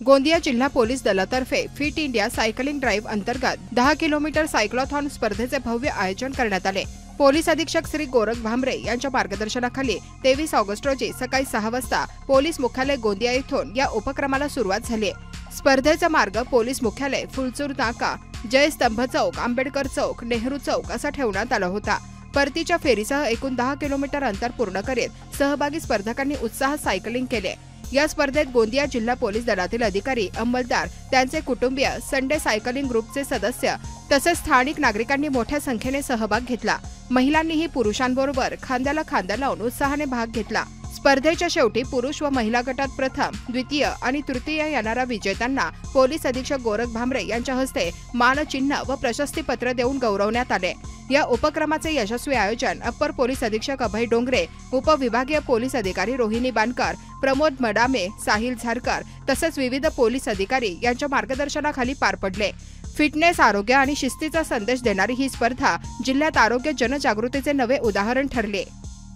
गोंदिया जिल्हा पोलीस दलातर्फे fit India cycling drive अंतर्गत 10 किलोमीटर सायक्लॉथॉन स्पर्धेचे भव्य आयोजन करण्यात आले। पोलीस अधीक्षक श्री गोरख भामरे यांच्या मार्गदर्शनाखाली 23 ऑगस्ट रोजी सकाळी 6 वाजता पोलीस मुख्यालय गोंदिया येथून या उपक्रमाला सुरुवात झाली। स्पर्धेचा मार्ग पोलीस मुख्यालय, फुलचूर नाका, जयस्तंभ चौक, आंबेडकर चौक, नेहरू चौक असा ठेवण्यात आला होता। परतीच्या फेरीसह एकूण 10 किलोमीटर अंतर पूर्ण करीत सहभागी स्पर्धकांनी उत्साहात सायकलिंग केले। या स्पर्धेत गोंदिया जिल्हा पोलीस दलातील अधिकारी, अंमलदार, त्यांचे कुटुंबीय, संडे सायकलिंग ग्रुपचे सदस्य तसेच स्थानिक नागरिकांनी मोठ्या संख्येने सहभाग घेतला। महिलांनीही पुरुषांबरोबर खांद्याला खांदा लावून उत्साहाने भाग घेतला। स्पर्धेच्या शेवटी पुरुष व महिला गटात प्रथम, द्वितीय आणि तृतीय येणाऱ्या विजेत्यांना पोलीस अधीक्षक गोरख भामरे यांच्या हस्ते मानचिन्ह व प्रशस्तीपत्र देऊन गौरवण्यात आले। या उपक्रमाचे यशस्वी आयोजन अप्पर पोलीस अधीक्षक अभय डोंगरे, उपविभागीय पोलीस अधिकारी रोहिणी बानकर, प्रमोद मडामे, साहिल झारकर तसेच विविध पोलीस अधिकारी यांच्या मार्गदर्शनाखाली पार पडले। फिटनेस, आरोग्य आणि शिस्तीचा संदेश देणारी ही स्पर्धा जिल्ह्यात आरोग्य जनजागृतीचे नवे उदाहरण ठरले।